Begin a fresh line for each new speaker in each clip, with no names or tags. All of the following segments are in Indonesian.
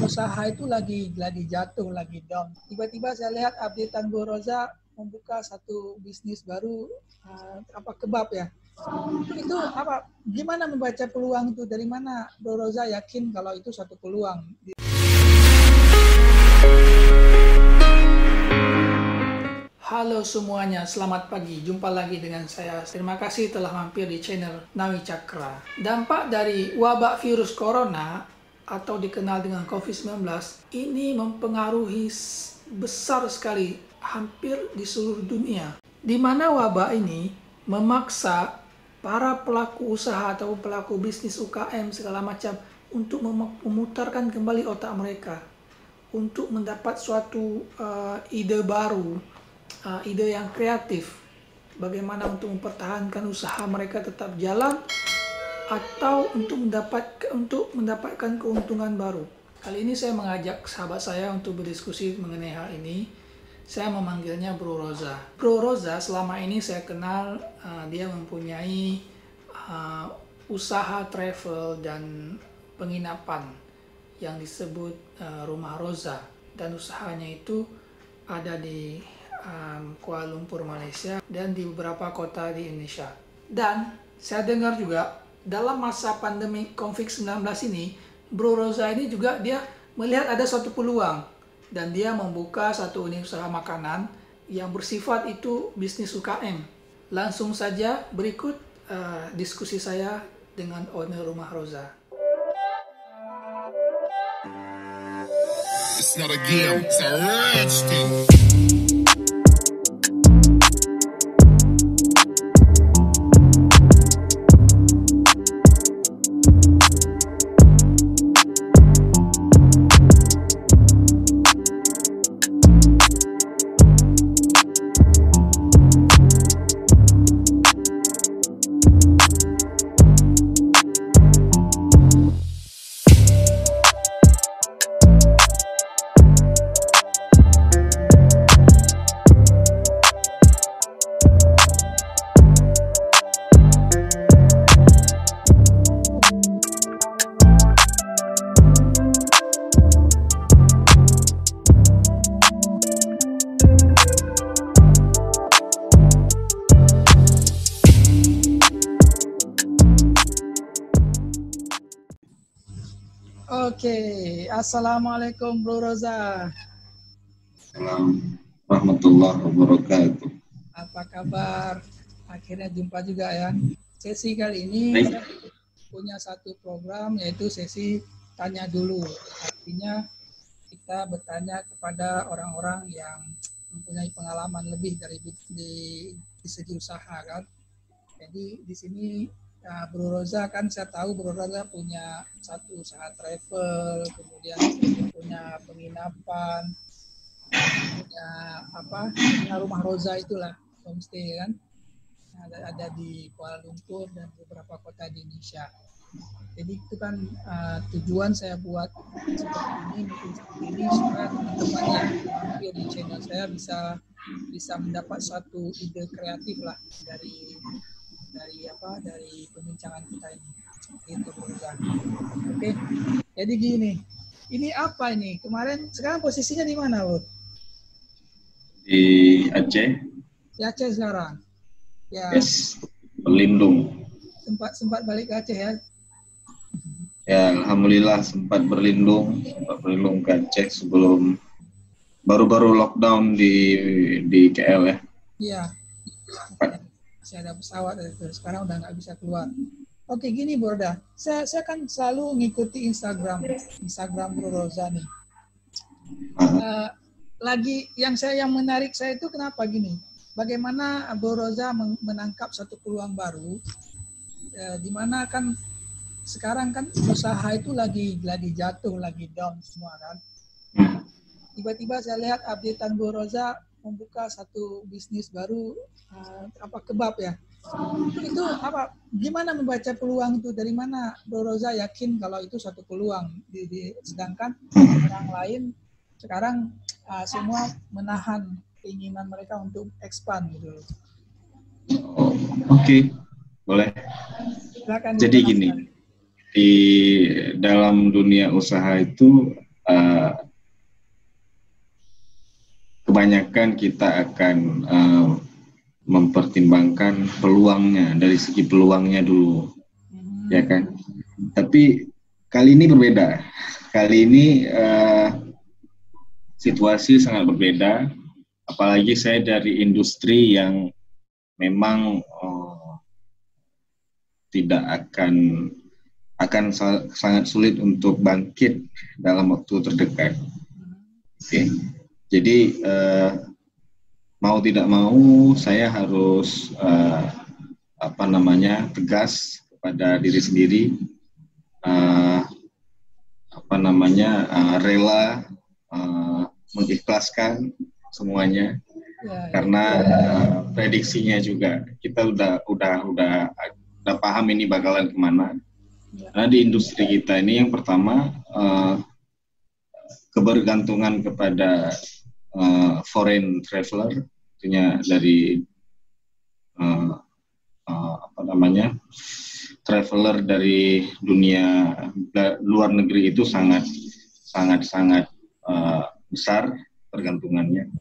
usaha itu lagi jatuh, lagi down. Tiba-tiba saya lihat updatean Bro Roza membuka satu bisnis baru, kebab ya. Itu apa? Gimana membaca peluang itu? Dari mana Bro Roza yakin kalau itu satu peluang? Halo semuanya, selamat pagi. Jumpa lagi dengan saya. Terima kasih telah mampir di channel Nawi Cakra. Dampak dari wabak virus corona atau dikenal dengan COVID-19 ini mempengaruhi besar sekali hampir di seluruh dunia. Di mana wabak ini memaksa para pelaku usaha atau pelaku bisnis UKM segala macam untuk memutarkan kembali otak mereka untuk mendapat suatu ide baru, ide yang kreatif, bagaimana untuk mempertahankan usaha mereka tetap jalan atau untuk mendapatkan keuntungan baru. Kali ini saya mengajak sahabat saya untuk berdiskusi mengenai hal ini. Saya memanggilnya Bro Roza. Bro Roza selama ini saya kenal dia mempunyai usaha travel dan penginapan yang disebut Rumah Roza, dan usahanya itu ada di Kuala Lumpur, Malaysia, dan di beberapa kota di Indonesia. Dan saya dengar juga dalam masa pandemi COVID-19 ini, Bro Roza ini juga dia melihat ada suatu peluang dan dia membuka satu unit usaha makanan yang bersifat itu bisnis UKM. Langsung saja berikut diskusi saya dengan owner Rumah Roza.
It's not a game, it's a rich thing.
Oke, Assalamualaikum Bro Roza.
Assalamualaikum warahmatullahi wabarakatuh.
Apa kabar? Akhirnya jumpa juga ya. Sesi kali ini saya punya satu program, yaitu sesi tanya dulu. Artinya kita bertanya kepada orang-orang yang mempunyai pengalaman lebih dari di segi usaha kan. Jadi di sini Bro Roza kan saya tahu Bro Roza punya satu usaha travel, kemudian punya penginapan, punya Rumah Roza itulah, homestay kan, ada di Kuala Lumpur dan beberapa kota di Indonesia. Jadi itu kan tujuan saya buat seperti ini supaya teman-teman yang mampir di channel saya bisa mendapat suatu ide kreatif lah dari perbincangan kita ini. Itu Roza. Oke. Jadi gini. Ini apa ini? Sekarang posisinya di mana, Bro?
Di Aceh.
Di Aceh sekarang. Ya.
Yes, berlindung.
Sempat balik ke Aceh ya.
Ya, alhamdulillah sempat berlindung ke Aceh sebelum baru-baru lockdown di KL ya. Iya.
Masih ada pesawat itu. Sekarang udah nggak bisa keluar. Oke, gini Borda. Saya kan selalu ngikuti Instagram Bro Roza nih. Yang menarik saya itu kenapa gini? Bagaimana Bro Roza menangkap satu peluang baru, di mana kan sekarang kan usaha itu lagi jatuh, lagi down semua kan. Tiba-tiba saya lihat updatean Bro Roza membuka satu bisnis baru, kebab ya. Itu apa? Gimana membaca peluang itu? Dari mana Bro Roza yakin kalau itu satu peluang? Sedangkan orang lain sekarang semua menahan keinginan mereka untuk expand gitu.
Oke, boleh.
Silakan.
Jadi gini, di dalam dunia usaha itu uh, kebanyakan kita akan mempertimbangkan peluangnya, dari segi peluangnya dulu, ya kan. Tapi kali ini berbeda. Kali ini situasi sangat berbeda, apalagi saya dari industri yang memang tidak akan sangat sulit untuk bangkit dalam waktu terdekat. Oke. Jadi mau tidak mau saya harus tegas kepada diri sendiri, rela mengikhlaskan semuanya, karena prediksinya juga kita udah paham ini bakalan kemana. Karena di industri kita ini yang pertama kebergantungan kepada foreign traveler, artinya dari traveler dari dunia luar negeri itu sangat besar pergantungannya.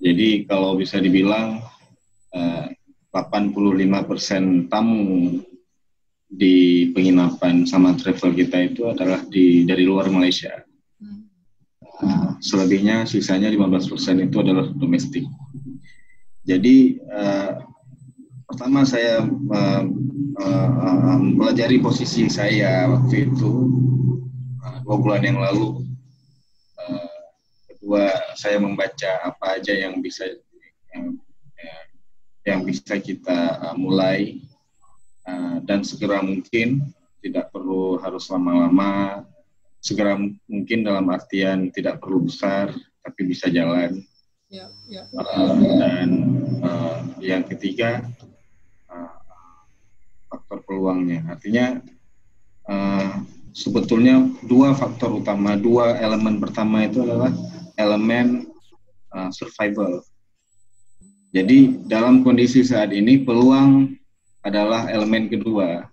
Jadi kalau bisa dibilang 85% tamu di penginapan sama travel kita itu adalah dari luar Malaysia. Selebihnya, sisanya 15% itu adalah domestik. Jadi pertama saya mempelajari posisi saya waktu itu 2 bulan yang lalu. Kedua, saya membaca apa aja yang bisa kita mulai, dan segera mungkin, tidak perlu harus lama-lama. Segera mungkin dalam artian tidak perlu besar, tapi bisa jalan. Dan yang ketiga, faktor peluangnya. Artinya sebetulnya 2 faktor utama, 2 elemen pertama itu adalah elemen survival. Jadi dalam kondisi saat ini peluang adalah elemen kedua.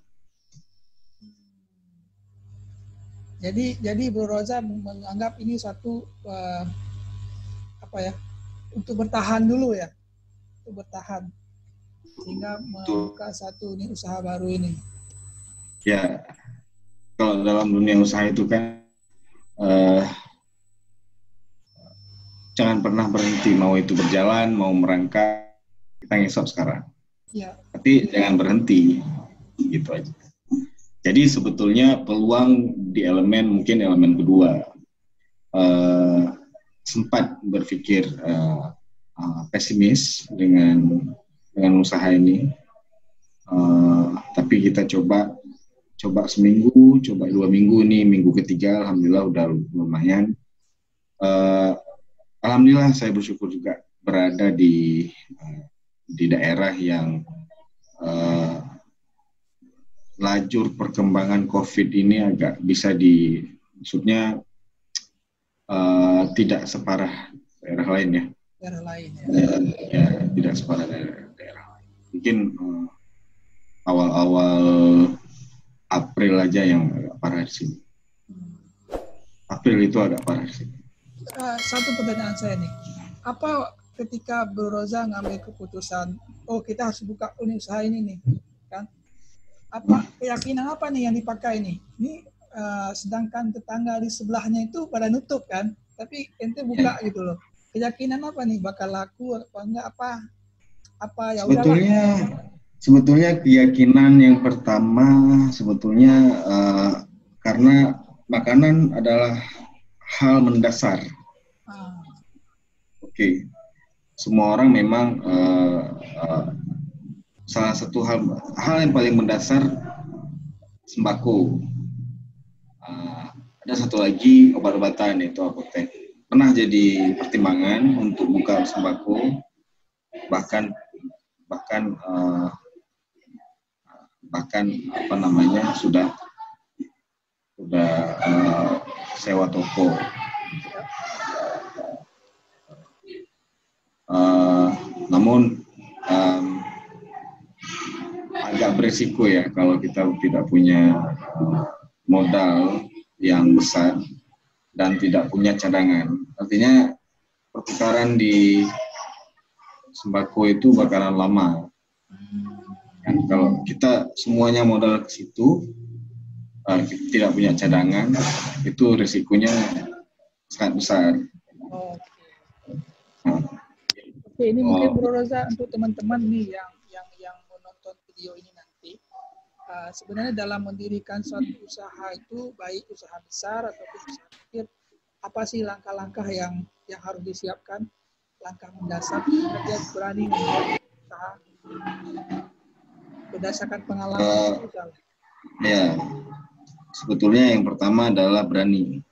Jadi Bro Roza menganggap ini satu untuk bertahan dulu ya, untuk bertahan sehingga membuka satu usaha baru ini.
Ya, kalau dalam dunia usaha itu kan jangan pernah berhenti, mau itu berjalan, mau merangkak, kita ngesop sekarang. Ya. Tapi jangan berhenti, gitu aja. Jadi sebetulnya peluang di mungkin elemen kedua. Sempat berpikir pesimis dengan usaha ini, tapi kita coba seminggu, coba 2 minggu, nih minggu ketiga alhamdulillah udah lumayan. Alhamdulillah saya bersyukur juga berada di daerah yang lajur perkembangan COVID ini agak bisa maksudnya tidak separah daerah lain ya.
Daerah lain ya.
Ya, tidak separah daerah lain. Mungkin awal-awal April aja yang agak parah di sini. April itu agak parah di sini.
Satu pertanyaan saya nih, apa ketika Bro Roza ngambil keputusan, kita harus buka usaha ini nih, kan? Apa keyakinan apa nih yang dipakai nih? Ini sedangkan tetangga di sebelahnya itu pada nutup kan, tapi ente buka gitu loh. Keyakinan apa nih, bakal laku apa enggak, apa ya udahlah.
Sebetulnya keyakinan yang pertama sebetulnya karena makanan adalah hal mendasar. Oke. Semua orang memang salah satu hal yang paling mendasar sembako. Ada satu lagi obat-obatan, yaitu apotek. Pernah jadi pertimbangan untuk buka sembako, bahkan sudah sewa toko. Namun agak berisiko ya kalau kita tidak punya modal yang besar dan tidak punya cadangan. Artinya pertukaran di sembako itu bakalan lama. Kan kalau kita semuanya modal ke situ, kita tidak punya cadangan, itu risikonya sangat besar.
Oke, ini mungkin Bro Roza untuk teman-teman nih yang menonton video ini nanti. Sebenarnya dalam mendirikan suatu usaha itu, baik usaha besar ataupun usaha kecil, apa sih langkah-langkah yang harus disiapkan, langkah mendasar agar dia berani membuat usaha berdasarkan pengalaman usaha?
Ya, sebetulnya yang pertama adalah berani.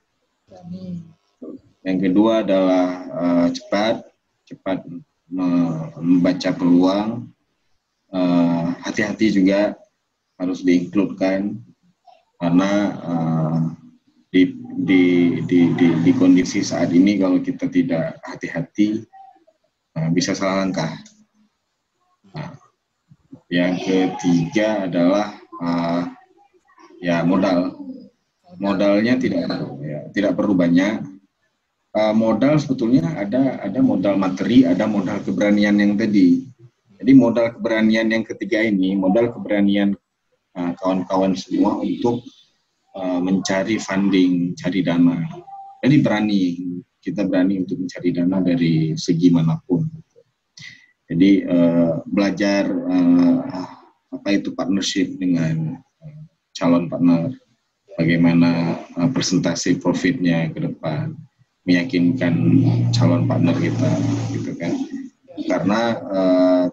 Yang kedua adalah cepat membaca peluang, hati-hati juga harus diinkludkan karena di kondisi saat ini kalau kita tidak hati-hati bisa salah langkah. Yang ketiga adalah ya modalnya tidak perlu banyak. Modal sebetulnya ada modal materi, ada modal keberanian yang tadi. Jadi modal keberanian yang ketiga ini, modal keberanian kawan-kawan semua untuk mencari funding, cari dana. Jadi kita berani untuk mencari dana dari segi manapun. Jadi belajar apa itu partnership dengan calon partner, bagaimana presentasi profitnya ke depan, meyakinkan calon partner kita, gitu kan? Karena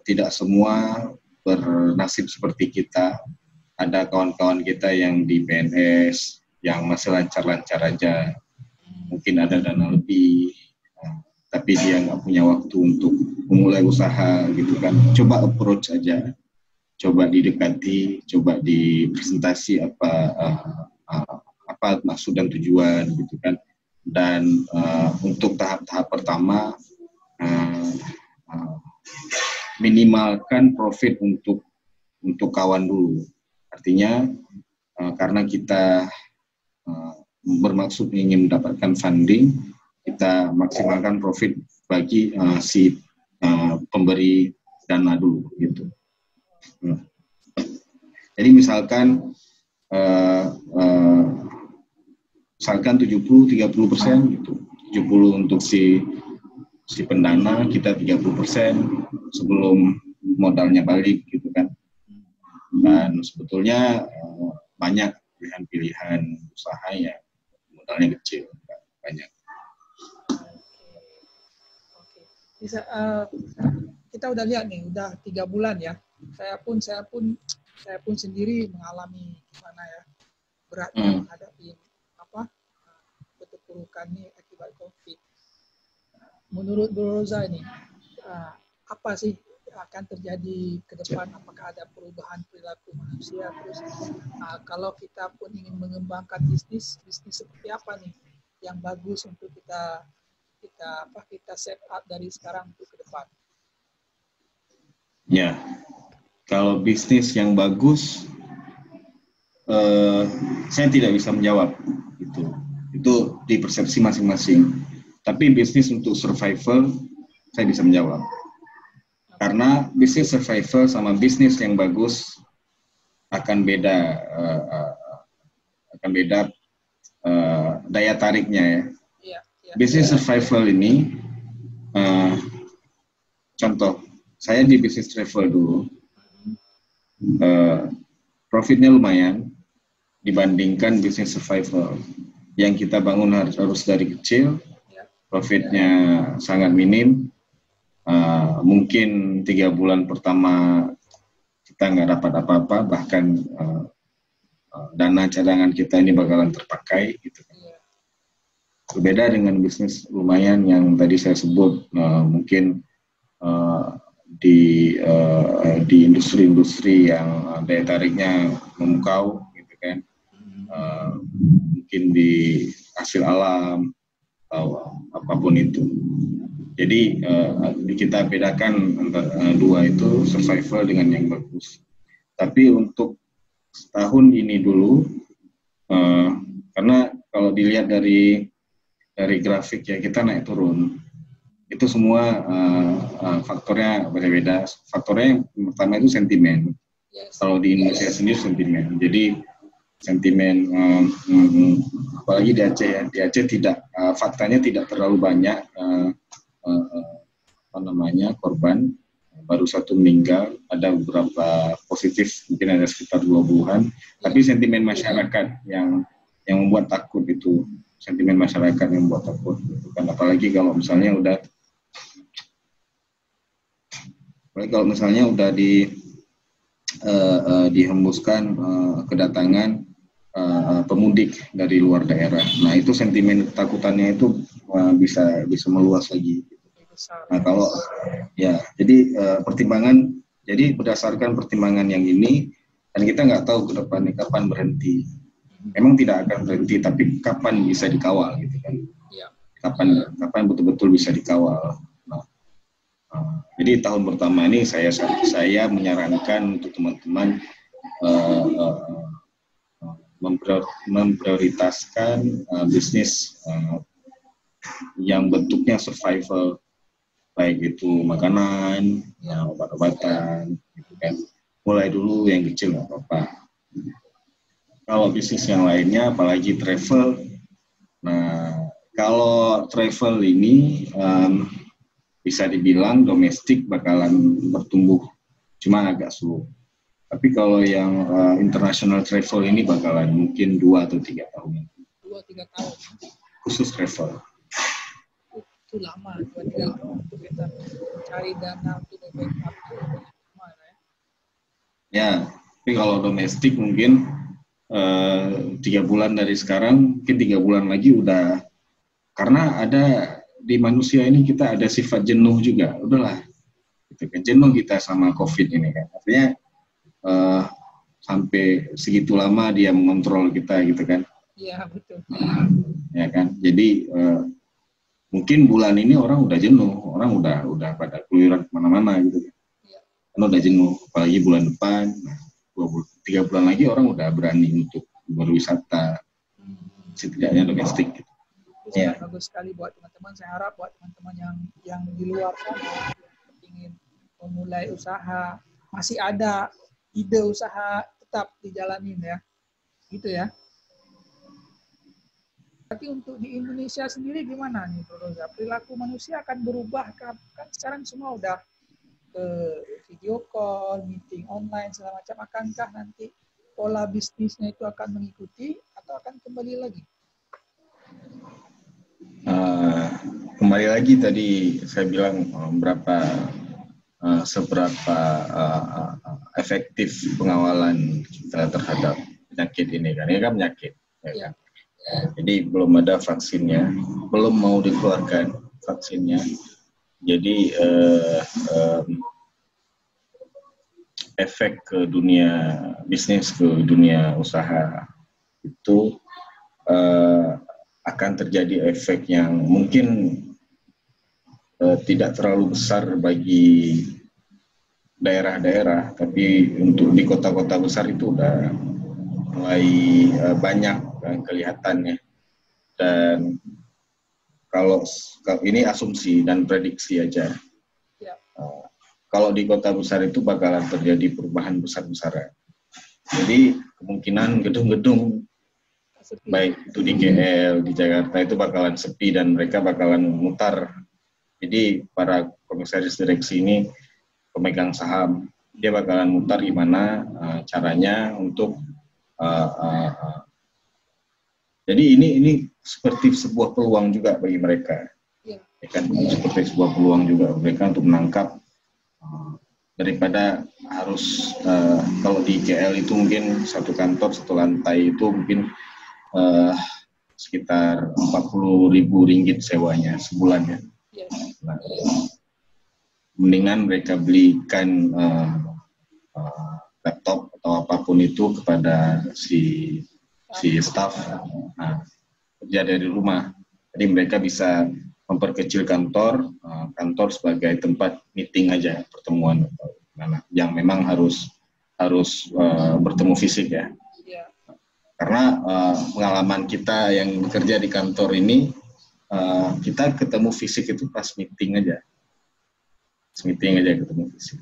tidak semua bernasib seperti kita. Ada kawan-kawan kita yang di PNS yang masih lancar-lancar aja, mungkin ada dana lebih, tapi dia nggak punya waktu untuk memulai usaha, gitu kan? Coba approach aja, coba didekati, coba dipresentasi apa maksud dan tujuan, gitu kan? Dan untuk tahap pertama minimalkan profit untuk kawan dulu. Artinya karena kita bermaksud ingin mendapatkan funding, kita maksimalkan profit bagi si pemberi dana dulu, gitu. Jadi misalkan 70-30% gitu. 70 untuk si pendana, kita 30% sebelum modalnya balik, gitu kan. Dan sebetulnya banyak pilihan-pilihan usaha yang modalnya kecil, banyak.
Bisa, kita udah lihat nih, udah 3 bulan ya. Saya pun sendiri mengalami gimana ya, beratnya menghadapi keterpurukan nih akibat COVID. Menurut Bro Roza ini, apa sih akan terjadi ke depan? Apakah ada perubahan perilaku manusia? Terus kalau kita pun ingin mengembangkan bisnis seperti apa nih yang bagus untuk kita set up dari sekarang untuk ke depan?
Ya, kalau bisnis yang bagus, saya tidak bisa menjawab itu di persepsi masing-masing. Tapi bisnis untuk survival saya bisa menjawab. Karena bisnis survival sama bisnis yang bagus akan beda daya tariknya ya. Bisnis survival ini, contoh, saya di bisnis travel dulu, profitnya lumayan dibandingkan bisnis survival yang kita bangun harus dari kecil, profitnya sangat minim. Mungkin 3 bulan pertama kita nggak dapat apa-apa, bahkan dana cadangan kita ini bakalan terpakai, gitu. Berbeda dengan bisnis lumayan yang tadi saya sebut, mungkin di industri-industri yang daya tariknya memukau, gitu kan, mungkin di hasil alam atau apapun itu. Jadi kita bedakan antara dua itu, survival dengan yang bagus. Tapi untuk setahun ini dulu, karena kalau dilihat dari dari grafik ya kita naik turun. Itu semua faktornya beda-beda. Faktornya yang pertama itu sentimen. Kalau di Indonesia sendiri sentimen. Jadi sentimen apalagi di Aceh ya. Di Aceh tidak faktanya tidak terlalu banyak korban. Baru 1 meninggal, ada beberapa positif, mungkin ada sekitar 20-an. Tapi sentimen masyarakat yang membuat takut itu, sentimen masyarakat yang membuat takut. Gitu kan. Apalagi kalau misalnya udah dihembuskan kedatangan pemudik dari luar daerah. Nah itu sentimen ketakutannya itu bisa meluas lagi. Nah kalau ya jadi berdasarkan pertimbangan yang ini, dan kita nggak tahu ke depannya kapan berhenti. Memang tidak akan berhenti, tapi kapan bisa dikawal gitu kan? Kapan betul-betul bisa dikawal. Jadi tahun pertama ini saya menyarankan untuk teman-teman memprioritaskan bisnis yang bentuknya survival, baik itu makanan, obat-obatan, gitu kan. Mulai dulu yang kecil nggak apa-apa. Kalau bisnis yang lainnya, apalagi travel, nah kalau travel ini bisa dibilang domestik bakalan bertumbuh, cuma agak slow. Tapi kalau yang international travel ini bakalan mungkin 2 atau 3 tahun.
2-3 tahun.
Khusus travel.
Itu lama, 2-3 tahun untuk kita cari dana untuk backup itu lama
ya. Tapi kalau domestik mungkin 3 bulan dari sekarang, mungkin 3 bulan lagi udah, karena ada di manusia ini kita ada sifat jenuh juga, udahlah, gitu kan, jenuh kita sama COVID ini kan, artinya sampai segitu lama dia mengontrol kita gitu kan.
Iya betul.
Ya kan, jadi mungkin bulan ini orang udah jenuh, orang udah pada keluyuran kemana-mana gitu kan. Kan udah jenuh, apalagi bulan depan, 3 bulan lagi orang udah berani untuk berwisata, setidaknya domestik gitu.
Ya. Bagus sekali buat teman-teman. Saya harap buat teman-teman yang di luar sana ingin memulai usaha, masih ada ide usaha, tetap dijalanin ya, gitu ya. Tapi untuk di Indonesia sendiri gimana nih, Bro Roza? Perilaku manusia akan berubah kan sekarang semua udah ke video call, meeting online segala macam. Akankah nanti pola bisnisnya itu akan mengikuti atau akan kembali lagi?
Kembali lagi tadi saya bilang seberapa efektif pengawalan kita terhadap penyakit ini kan, ini kan penyakit. Ya. Jadi belum ada vaksinnya, belum mau dikeluarkan vaksinnya. Jadi efek ke dunia bisnis, ke dunia usaha itu akan terjadi efek yang mungkin tidak terlalu besar bagi daerah-daerah, tapi untuk di kota-kota besar itu udah mulai banyak kelihatannya. Dan kalau ini asumsi dan prediksi aja, kalau di kota besar itu bakalan terjadi perubahan besar-besaran. Jadi kemungkinan gedung-gedung baik itu di KL, di Jakarta itu bakalan sepi dan mereka bakalan mutar. Jadi para komisaris direksi ini, pemegang saham, dia bakalan mutar gimana caranya untuk jadi ini seperti sebuah peluang juga bagi mereka. Ya kan, seperti sebuah peluang juga mereka untuk menangkap daripada harus kalau di KL itu mungkin satu kantor, satu lantai itu mungkin sekitar 40.000 ringgit sewanya sebulan ya. Nah, mendingan mereka belikan laptop atau apapun itu kepada si staff, kerja dari rumah. Jadi mereka bisa memperkecil kantor sebagai tempat meeting aja, pertemuan yang memang harus bertemu fisik ya. Karena pengalaman kita yang bekerja di kantor ini kita ketemu fisik itu pas meeting aja. Ketemu fisik.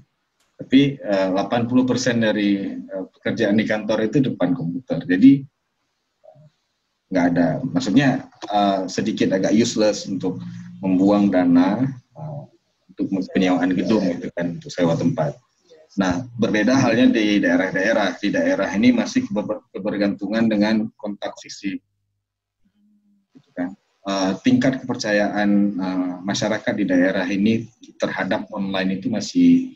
Tapi 80% dari pekerjaan di kantor itu depan komputer. Jadi nggak ada, maksudnya sedikit agak useless untuk membuang dana untuk penyewaan gedung gitu kan, untuk sewa tempat. Nah, berbeda halnya di daerah-daerah. Di daerah ini masih kebergantungan dengan kontak fisik. Gitu kan. Tingkat kepercayaan masyarakat di daerah ini terhadap online itu masih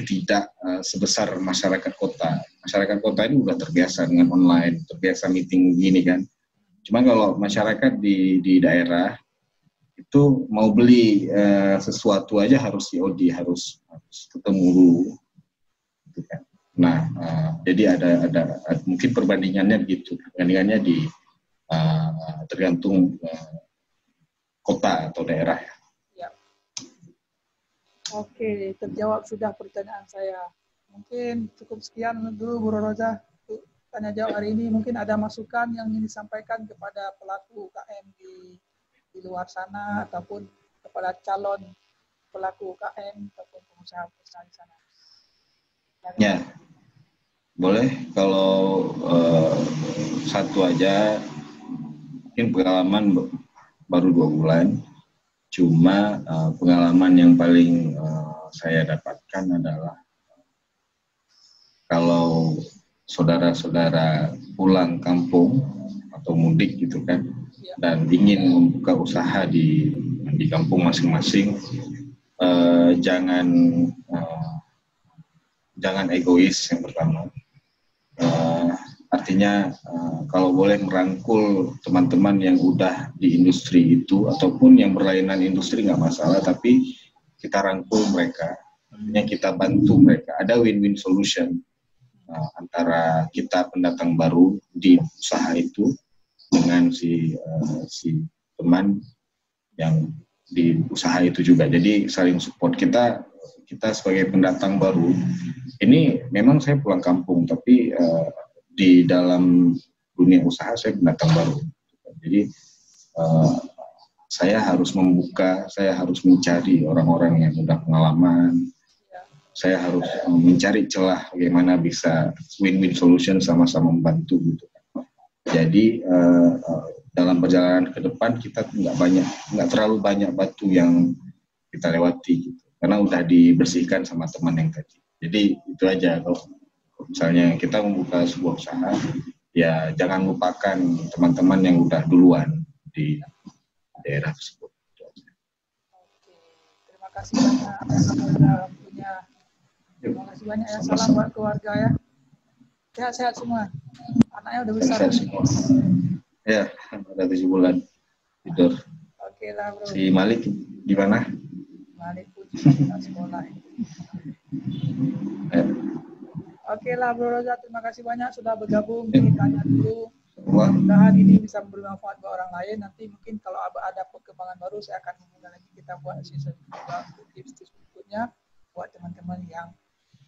tidak sebesar masyarakat kota. Masyarakat kota ini udah terbiasa dengan online, terbiasa meeting gini kan. Cuma kalau masyarakat di daerah itu mau beli sesuatu aja harus COD, harus ketemu dulu, gitu kan. Nah, jadi ada mungkin perbandingannya begitu, perbandingannya tergantung kota atau daerah.
Ya. Oke, terjawab sudah pertanyaan saya. Mungkin cukup sekian dulu Bu Roza untuk tanya jawab hari ini. Mungkin ada masukan yang ingin disampaikan kepada pelaku UKM di luar sana ataupun kepada calon pelaku UKM ataupun pengusaha-pengusaha di sana.
Ya, boleh. Kalau satu aja, mungkin pengalaman baru 2 bulan, cuma pengalaman yang paling saya dapatkan adalah kalau saudara-saudara pulang kampung atau mudik gitu kan, dan ingin membuka usaha di kampung masing-masing, jangan egois yang pertama. Artinya kalau boleh merangkul teman-teman yang udah di industri itu ataupun yang berlainan industri nggak masalah, tapi kita rangkul mereka, artinya kita bantu mereka. Ada win-win solution antara kita pendatang baru di usaha itu dengan si teman yang di usaha itu juga. Jadi saling support. Kita sebagai pendatang baru ini memang saya pulang kampung, tapi di dalam dunia usaha saya pendatang baru. Jadi saya harus membuka, saya harus mencari orang-orang yang udah pengalaman. Saya harus mencari celah bagaimana bisa win-win solution, sama-sama membantu gitu. Jadi dalam perjalanan ke depan kita nggak terlalu banyak batu yang kita lewati gitu, karena udah dibersihkan sama teman yang tadi. Jadi itu aja, kalau misalnya kita membuka sebuah usaha, ya jangan lupakan teman-teman yang udah duluan di daerah tersebut.
Oke, terima kasih banyak waktunya. Terima kasih banyak ya. Salam buat keluarga ya. Sehat-sehat semua. Anaknya udah besar.
Sehat semua. Ya, ada 7 bulan tidur.
Oke lah bro.
Si Malik gimana?
Malik pun juga sekolah. Oke lah Bro Roza, terima kasih banyak sudah bergabung di Tanya Dulu. Mudah-mudahan ini bisa memberi manfaat buat orang lain. Nanti mungkin kalau ada perkembangan baru, saya akan menghubungi lagi, kita buat season 2 untuk tips-tips berikutnya buat teman-teman yang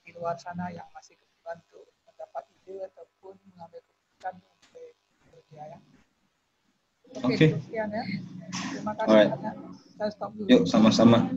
di luar sana yang masih kebutuhan untuk mendapat ide ataupun mengambil keputusan untuk bekerja ya. Oke, sekian ya. Terima kasih banyak. Saya stop dulu.
Yuk, sama-sama.